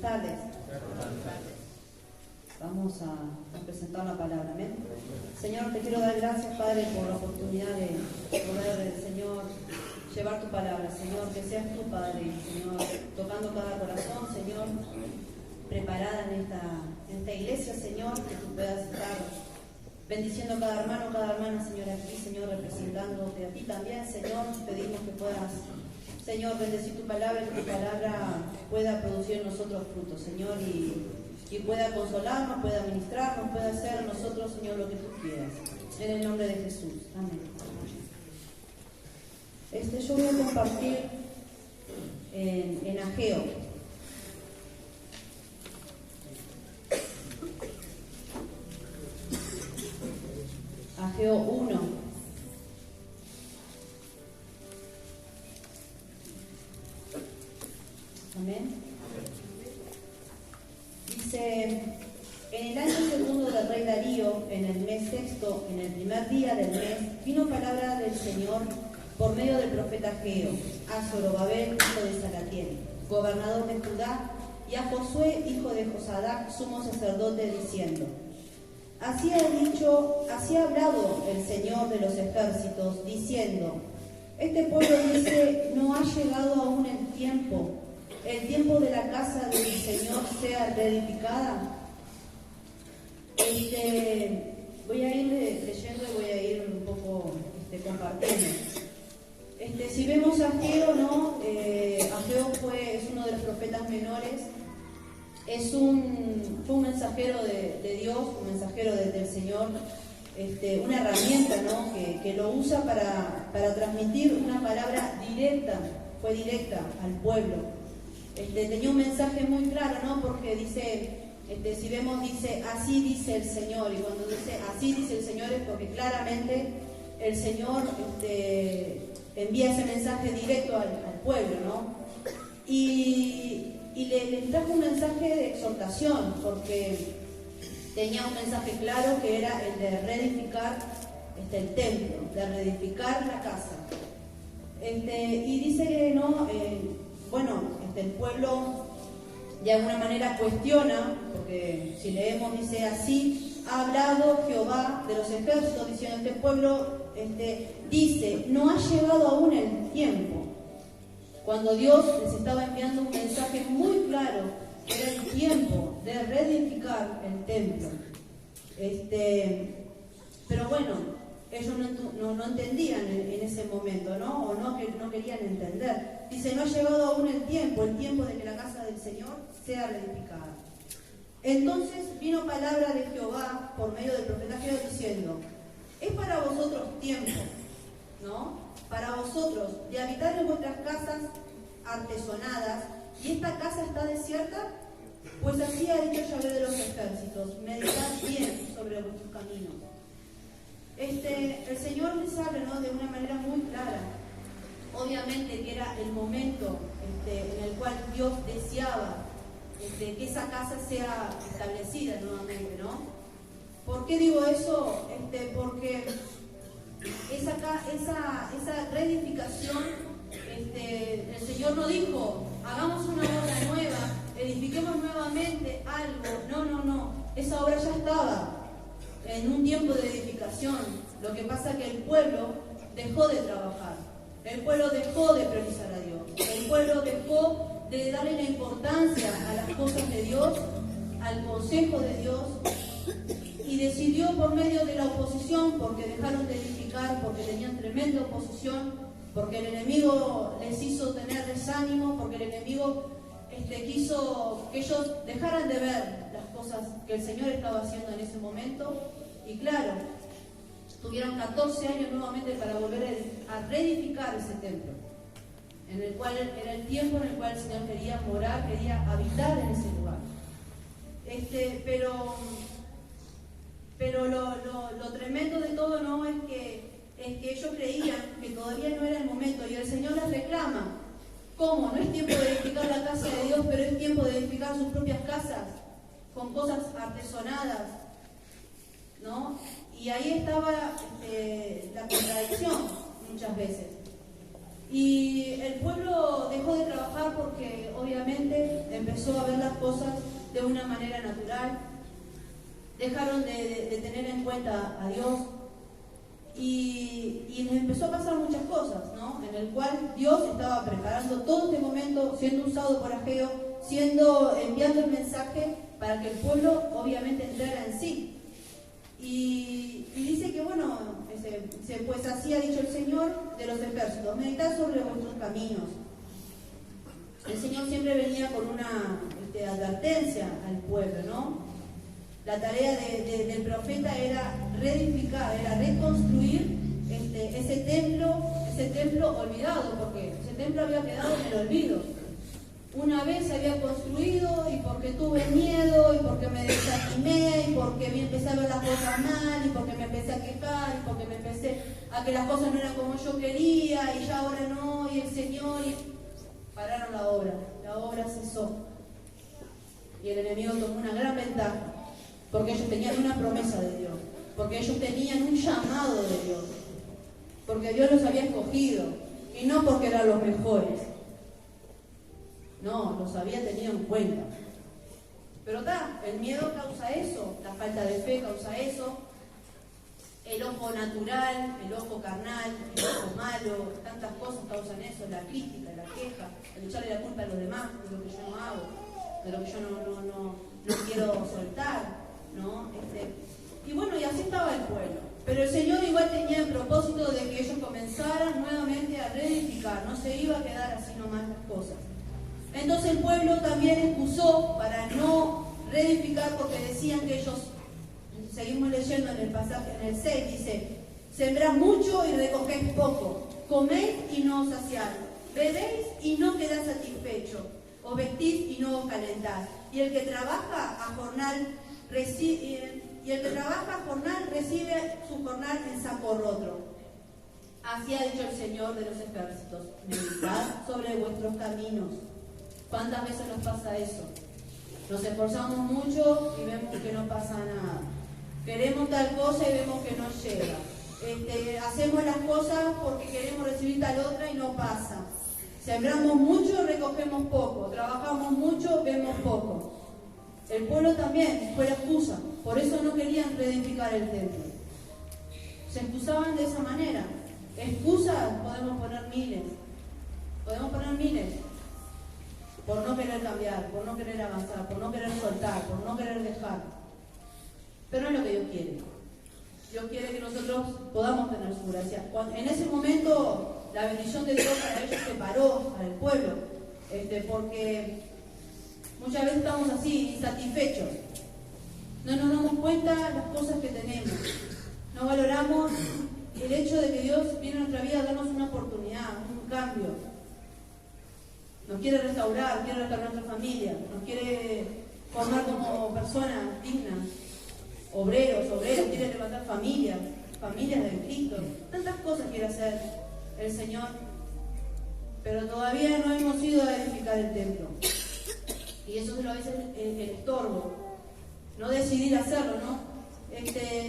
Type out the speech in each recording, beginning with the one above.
tardes. Vamos a presentar la palabra. Amén. Señor, te quiero dar gracias, Padre, por la oportunidad de poder, Señor, llevar tu palabra. Señor, que seas tú, Padre, Señor, tocando cada corazón, Señor, preparada en esta iglesia, Señor, que tú puedas estar bendiciendo a cada hermana, Señor, aquí, Señor, representándote a ti también, Señor. Pedimos que puedas, Señor, bendecir tu palabra, que tu palabra pueda producir en nosotros frutos, Señor, y pueda consolarnos, pueda ministrarnos, pueda hacer en nosotros, Señor, lo que tú quieras. En el nombre de Jesús. Amén. Yo voy a compartir en Ageo. Ageo 1. Amén. Dice: en el año segundo del rey Darío, en el mes sexto, en el primer día del mes, vino palabra del Señor por medio del profeta Ageo a Zorobabel, hijo de Salatiel, gobernador de Judá, y a Josué, hijo de Josadac, sumo sacerdote, diciendo: así ha hablado el Señor de los ejércitos, diciendo: este pueblo dice, no ha llegado aún el tiempo de la casa del Señor sea reedificada. Voy a ir leyendo y voy a ir un poco compartiendo. Si vemos a Ageo, ¿no? Ageo es uno de los profetas menores. Fue un mensajero de Dios, un mensajero del Señor, una herramienta, ¿no? que lo usa para transmitir una palabra directa, fue directa al pueblo. Tenía un mensaje muy claro, ¿no? Porque dice, si vemos, dice, así dice el Señor, y cuando dice así dice el Señor es porque claramente el Señor envía ese mensaje directo al pueblo, ¿no? Y le trajo un mensaje de exhortación, porque tenía un mensaje claro que era el de reedificar el templo, de reedificar la casa. Y dice, ¿no? El pueblo de alguna manera cuestiona, porque si leemos dice: así ha hablado Jehová de los ejércitos, diciendo: este pueblo dice, no ha llegado aún el tiempo. Cuando Dios les estaba enviando un mensaje muy claro, era el tiempo de reedificar el templo. Pero bueno, ellos no entendían en ese momento, ¿no? O no querían entender. Dice: no ha llegado aún el tiempo de que la casa del Señor sea reedificada. Entonces vino palabra de Jehová por medio del profeta Ageo diciendo: es para vosotros tiempo, ¿no? Para vosotros de habitar en vuestras casas artesonadas, y esta casa está desierta, pues así ha dicho Yahvé de los ejércitos: meditad bien sobre vuestros caminos. El Señor les habla, ¿no? De una manera muy clara. Obviamente que era el momento en el cual Dios deseaba que esa casa sea establecida nuevamente, ¿no? ¿Por qué digo eso? Porque esa reedificación, el Señor no dijo: hagamos una obra nueva, edifiquemos nuevamente algo. No. Esa obra ya estaba en un tiempo de edificación. Lo que pasa es que el pueblo dejó de trabajar, el pueblo dejó de priorizar a Dios, el pueblo dejó de darle la importancia a las cosas de Dios, al consejo de Dios, y decidió por medio de la oposición, porque dejaron de edificar, porque tenían tremenda oposición, porque el enemigo les hizo tener desánimo, porque el enemigo quiso que ellos dejaran de ver las cosas que el Señor estaba haciendo en ese momento. Y claro, tuvieron 14 años nuevamente para volver a reedificar ese templo, en el cual era el tiempo en el cual el Señor quería morar, quería habitar en ese lugar. Pero lo tremendo de todo, ¿no? es que ellos creían que todavía no era el momento, y el Señor les reclama: ¿cómo? No es tiempo de edificar la casa de Dios, pero es tiempo de edificar sus propias casas con cosas artesonadas, ¿no? Y ahí estaba la contradicción muchas veces. Y el pueblo dejó de trabajar porque obviamente empezó a ver las cosas de una manera natural, dejaron de tener en cuenta a Dios y les empezó a pasar muchas cosas, ¿no? En el cual Dios estaba preparando todo este momento, siendo usado por Ageo, enviando el mensaje para que el pueblo obviamente entrara en sí. Y dice que bueno, pues así ha dicho el Señor de los ejércitos: meditad sobre vuestros caminos. El Señor siempre venía con una advertencia al pueblo, ¿no? La tarea del profeta era reedificar, era reconstruir ese templo olvidado, porque ese templo había quedado en el olvido. Una vez se había construido y porque tuve miedo y porque me desanimé y porque empecé a ver las cosas mal y porque me empecé a quejar y porque me empecé a que las cosas no eran como yo quería y ya ahora no, y el Señor, y pararon la obra cesó. Y el enemigo tomó una gran ventaja, porque ellos tenían una promesa de Dios, porque ellos tenían un llamado de Dios, porque Dios los había escogido y no porque eran los mejores. No, los había tenido en cuenta. Pero el miedo causa eso, la falta de fe causa eso, el ojo natural, el ojo carnal, el ojo malo, tantas cosas causan eso, la crítica, la queja, el echarle la culpa a los demás de lo que yo no hago, de lo que yo no quiero soltar, ¿no? Y bueno, y así estaba el pueblo. Pero el Señor igual tenía el propósito de que ellos comenzaran nuevamente a reedificar, no se iba a quedar así nomás las cosas. Entonces el pueblo también excusó para no reedificar, porque decían que ellos, seguimos leyendo en el pasaje, en el 6, dice: sembrad mucho y recogéis poco, coméis y no os saciáis, bebéis y no quedáis satisfechos, os vestís y no os calentás, y el que trabaja a jornal recibe su jornal en saco roto. Así ha dicho el Señor de los ejércitos: meditad sobre vuestros caminos. ¿Cuántas veces nos pasa eso? Nos esforzamos mucho y vemos que no pasa nada. Queremos tal cosa y vemos que no llega. Hacemos las cosas porque queremos recibir tal otra y no pasa. Sembramos mucho, recogemos poco. Trabajamos mucho, vemos poco. El pueblo también fue la excusa. Por eso no querían reedificar el templo. Se excusaban de esa manera. Excusas podemos poner miles. Por no querer cambiar, por no querer avanzar, por no querer soltar, por no querer dejar. Pero no es lo que Dios quiere. Dios quiere que nosotros podamos tener su gracia. En ese momento, la bendición de Dios para ellos se paró, para el pueblo, porque muchas veces estamos así, insatisfechos. No nos damos cuenta de las cosas que tenemos. No valoramos el hecho de que Dios viene a nuestra vida a darnos una oportunidad, un cambio. Nos quiere restaurar nuestra familia, nos quiere formar como personas dignas, obreros, quiere levantar familias de Cristo. Tantas cosas quiere hacer el Señor, pero todavía no hemos ido a edificar el templo. Y eso es a veces el estorbo, no decidir hacerlo, ¿no?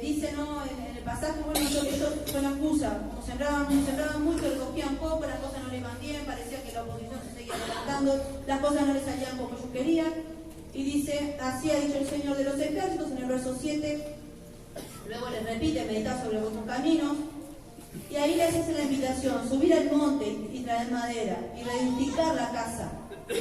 Dice, ¿no? En el pasaje, bueno, ellos fue la excusa, como sembraban mucho, recogían poco, las cosas no les iban bien, parecía que la oposición se seguía levantando, las cosas no les salían como ellos querían, y dice: así ha dicho el Señor de los ejércitos, en el verso 7, luego les repite: meditad sobre vuestros caminos, y ahí les hace la invitación: subir al monte y traer madera, y reedificar la casa,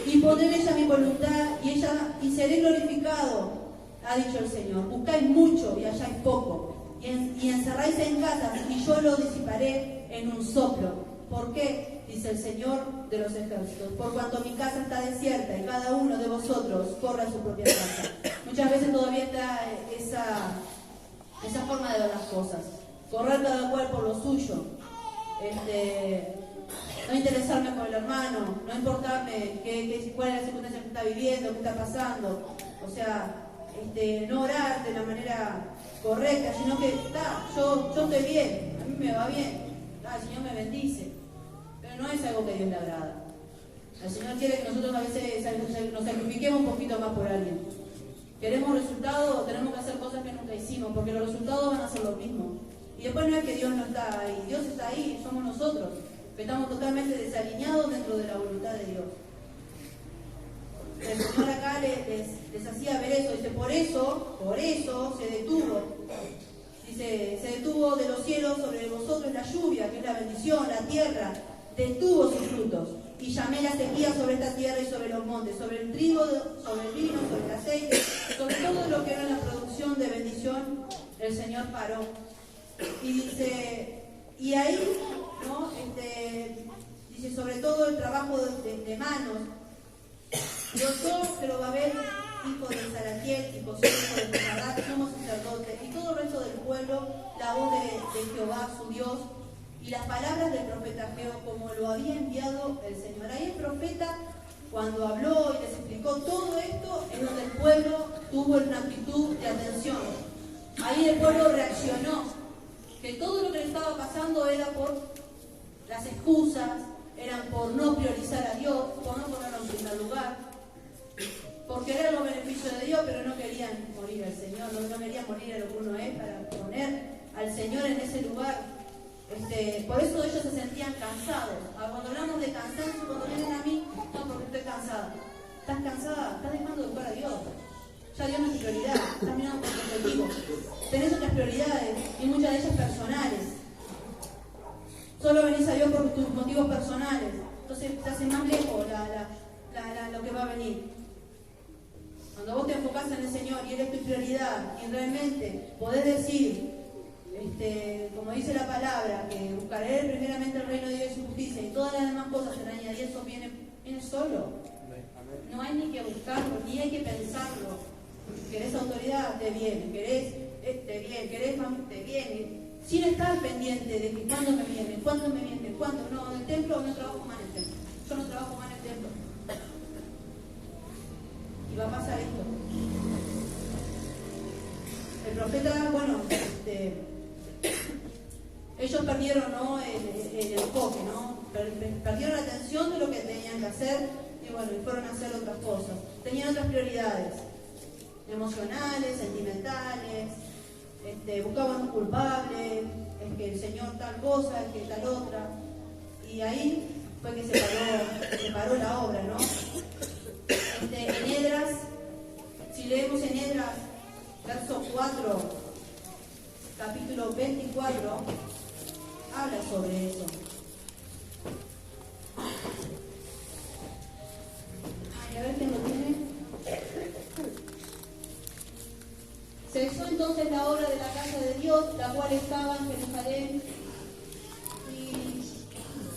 y poner ella mi voluntad, y seré glorificado, ha dicho el Señor. Buscáis mucho y halláis poco, y encerráis en casas, y yo lo disiparé en un soplo. ¿Por qué? Dice el Señor de los ejércitos: por cuanto mi casa está desierta y cada uno de vosotros corre a su propia casa. Muchas veces todavía está esa forma de ver las cosas, correr cada cual por lo suyo, no interesarme por el hermano, no importarme cuál es la circunstancia que está viviendo, qué está pasando, o sea, no orar de la manera correcta, sino que yo estoy bien, a mí me va bien, el Señor me bendice, pero no es algo que a Dios le agrada. El Señor quiere que nosotros a veces nos sacrifiquemos un poquito más por alguien. Queremos resultados, tenemos que hacer cosas que nunca hicimos, porque los resultados van a ser lo mismo. Y después no es que Dios no está ahí, Dios está ahí, somos nosotros. que estamos totalmente desalineados dentro de la voluntad de Dios. El Señor acá les hacía ver eso, dice, por eso se detuvo. Dice, se detuvo de los cielos sobre vosotros la lluvia, que es la bendición, la tierra, detuvo sus frutos. Y llamé la sequía sobre esta tierra y sobre los montes, sobre el trigo, sobre el vino, sobre el aceite, sobre todo lo que era la producción de bendición, el Señor paró. Y dice, y ahí, ¿no? Dice, sobre todo el trabajo de manos. Yo, Zorobabel, hijo de Salatiel, y Josué, hijo de Josadat, somos sacerdotes, y todo el resto del pueblo, la voz de Jehová, su Dios, y las palabras del profeta Ageo, como lo había enviado el Señor. Ahí el profeta, cuando habló y les explicó todo esto, es donde el pueblo tuvo una actitud de atención. Ahí el pueblo reaccionó, que todo lo que le estaba pasando era por las excusas, eran por no priorizar a Dios, por no ponerlo en primer lugar, por querer los beneficios de Dios, pero no querían morir al Señor, no querían morir a lo que uno es, para poner al Señor en ese lugar. Por eso ellos se sentían cansados. Cuando hablamos de cansancio, cuando vienen a mí, no, porque estoy cansada. ¿Estás cansada? Estás dejando de buscar a Dios. Ya Dios no es tu prioridad, estás mirando por tu objetivo. Tenés otras prioridades, y muchas de ellas personales. Solo venís a Dios por tus motivos personales. Entonces te hace más lejos lo que va a venir. Cuando vos te enfocás en el Señor y Él es tu prioridad, y realmente podés decir, como dice la palabra, que buscaré primeramente el reino de Dios y su justicia, y todas las demás cosas serán añadidas, eso viene solo. No hay ni que buscarlo, ni hay que pensarlo. ¿Querés autoridad? Te viene. ¿Querés querés familia? Te viene. Sin estar pendiente de que cuándo me viene, cuándo. No, en el templo no trabajo más en el templo. Yo no trabajo más en el templo. Y va a pasar esto. El profeta, bueno, ellos perdieron, ¿no? el enfoque, ¿no? Perdieron la atención de lo que tenían que hacer y bueno, y fueron a hacer otras cosas. Tenían otras prioridades emocionales, sentimentales, buscaban un culpable, es que el Señor tal cosa, es que tal otra. Y ahí fue que se paró la obra, ¿no? En Esdras, si leemos en Esdras, verso 4, capítulo 24, habla sobre eso. Ay, a ver quién lo tiene. Cesó entonces la obra de la casa de Dios, la cual estaba en Jerusalén,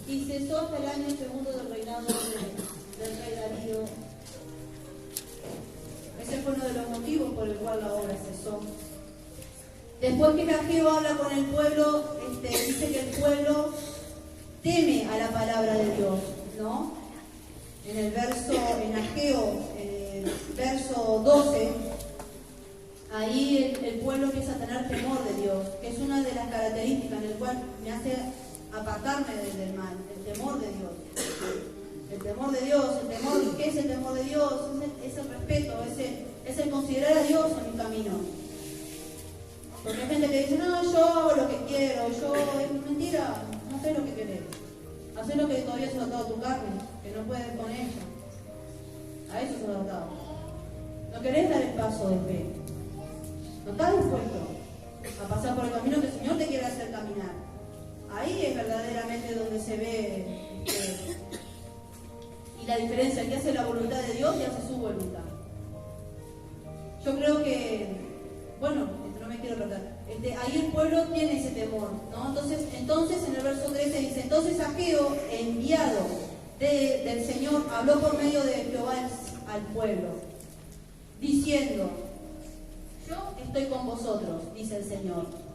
y cesó hasta el año segundo del reinado del rey Darío. Ese fue uno de los motivos por el cual la obra cesó. Después que Ageo habla con el pueblo, dice que el pueblo teme a la palabra de Dios, ¿no? En Ageo, verso 12, ahí el pueblo empieza a tener temor de Dios, que es una de las características en el cual me hace apartarme del mal, el temor de Dios. El temor de Dios, ¿qué es el temor de Dios? Es el respeto, es el considerar a Dios en mi camino. Porque hay gente que dice, no, yo hago lo que quiero, es mentira, no sé lo que querés. Hacés lo que todavía se ha atado a tu carne, que no puedes con ella. A eso se ha atado. No querés dar el paso de fe. No estás dispuesto a pasar por el camino que el Señor te quiere hacer caminar. Ahí es verdaderamente donde se ve y la diferencia que hace la voluntad de Dios y hace su voluntad. Yo creo que, bueno, no me quiero perder, ahí el pueblo tiene ese temor, ¿no? Entonces en el verso 13 dice, entonces Ageo, enviado del Señor, habló por medio de Jehová al pueblo, diciendo, yo estoy con vosotros, dice el Señor.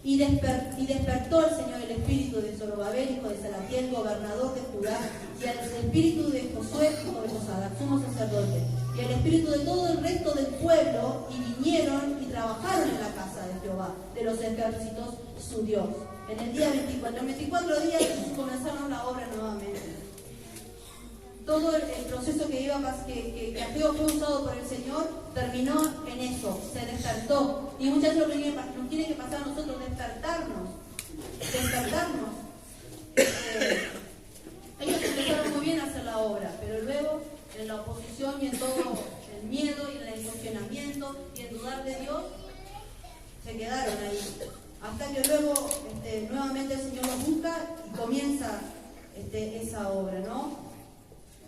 Y despertó el Señor el espíritu de Zorobabel, hijo de Salatiel, gobernador de Judá, y el espíritu de Josué, hijo de Josadat, sumo sacerdote, y el espíritu de todo el resto del pueblo, y vinieron y trabajaron en la casa de Jehová, de los ejércitos, su Dios. En el día 24, en 24 días comenzaron la obra nuevamente. Todo el proceso que Ageo fue usado por el Señor terminó en eso, se despertó. Y muchas veces nos tiene que pasar a nosotros, despertarnos. obra, pero luego en la oposición y en todo el miedo y en el cuestionamiento y en dudar de Dios, se quedaron ahí. Hasta que luego nuevamente el Señor los busca y comienza esa obra, ¿no?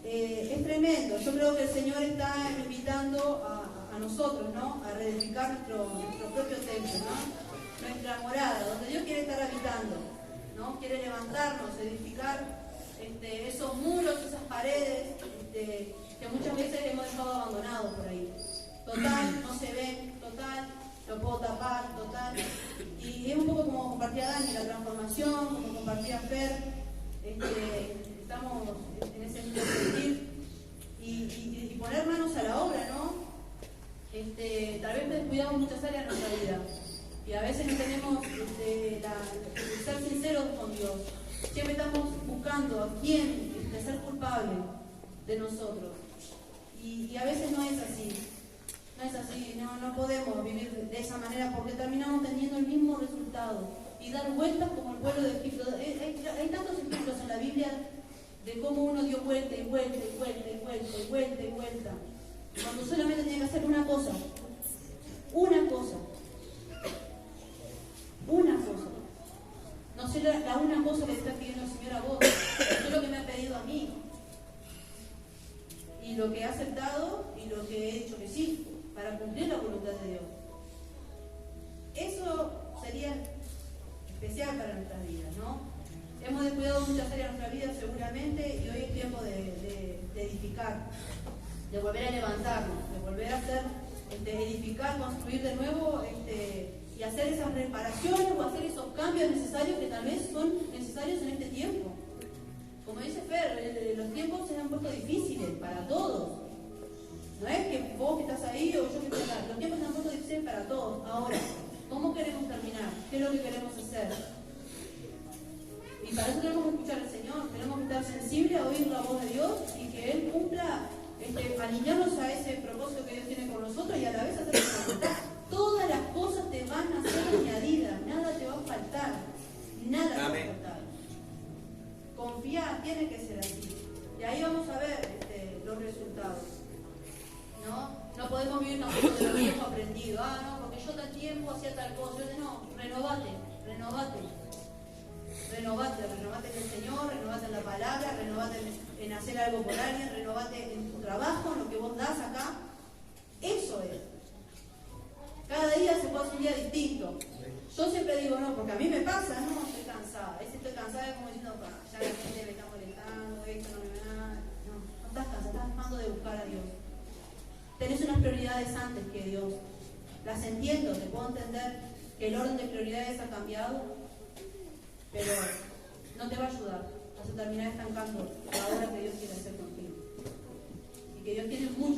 Es tremendo. Yo creo que el Señor está invitando a nosotros, ¿no? A reedificar nuestro propio templo, ¿no? Nuestra morada, donde Dios quiere estar habitando, ¿no? Quiere levantarnos, edificar esos muros, esas paredes que muchas veces hemos dejado abandonados por ahí. Total, no se ven, total, lo puedo tapar, total. Y es un poco como compartía Dani, la transformación, como compartía Fer. Estamos en ese mismo sentir y poner manos a la obra, ¿no? Tal vez descuidamos muchas áreas de nuestra vida y a veces no tenemos el ser sinceros con Dios. Siempre estamos buscando a quién ser culpable de nosotros y a veces no es así. No es así, no podemos vivir de esa manera porque terminamos teniendo el mismo resultado y dar vueltas como el pueblo de Egipto. Hay tantos ejemplos en la Biblia de cómo uno dio vuelta y vuelta y vuelta y vuelta y vuelta y vuelta, cuando solamente tenía que hacer una cosa. No sé la una cosa que le está pidiendo el Señor a vos, es lo que me ha pedido a mí. Y lo que he aceptado y lo que he dicho que sí, para cumplir la voluntad de Dios. Eso sería especial para nuestras vidas, ¿no? Hemos descuidado muchas áreas de nuestra vida seguramente y hoy es tiempo de edificar, de volver a levantarnos, de volver a hacer, edificar, construir de nuevo y hacer esas reparaciones o hacer esos cambios necesarios que tal vez son necesarios en este tiempo. Como dice Fer, los tiempos se han puesto difíciles para todos. No es que vos que estás ahí o yo que estoy acá. Los tiempos se han puesto difíciles para todos. Ahora, ¿cómo queremos terminar? ¿Qué es lo que queremos hacer? Y para eso tenemos que escuchar al Señor. Tenemos que estar sensibles a oír la voz de Dios y que Él cumpla, alinearnos a ese propósito que Dios tiene con nosotros y a la vez hacer nuestra voluntad. Todas las cosas te van a ser añadidas. Nada te va a faltar. Nada te va a faltar. Confiar, tiene que ser así. Y ahí vamos a ver los resultados. No podemos vivir tampoco de lo que hemos aprendido. No, porque yo tal tiempo hacía tal cosa. No, renovate en el Señor, renovate en la palabra, renovate en hacer algo por alguien, renovate en tu trabajo, en lo que vos das acá. Eso es. Cada día se puede hacer un día distinto. Yo siempre digo, no, porque a mí me pasa, no, estoy cansada. A veces estoy cansada como diciendo, ya la gente me está molestando, esto no me da nada. No estás cansada, estás dejando de buscar a Dios. Tenés unas prioridades antes que Dios. Las entiendo, te puedo entender que el orden de prioridades ha cambiado, pero no te va a ayudar. Vas a terminar estancando la obra que Dios quiere hacer contigo. Y que Dios tiene mucho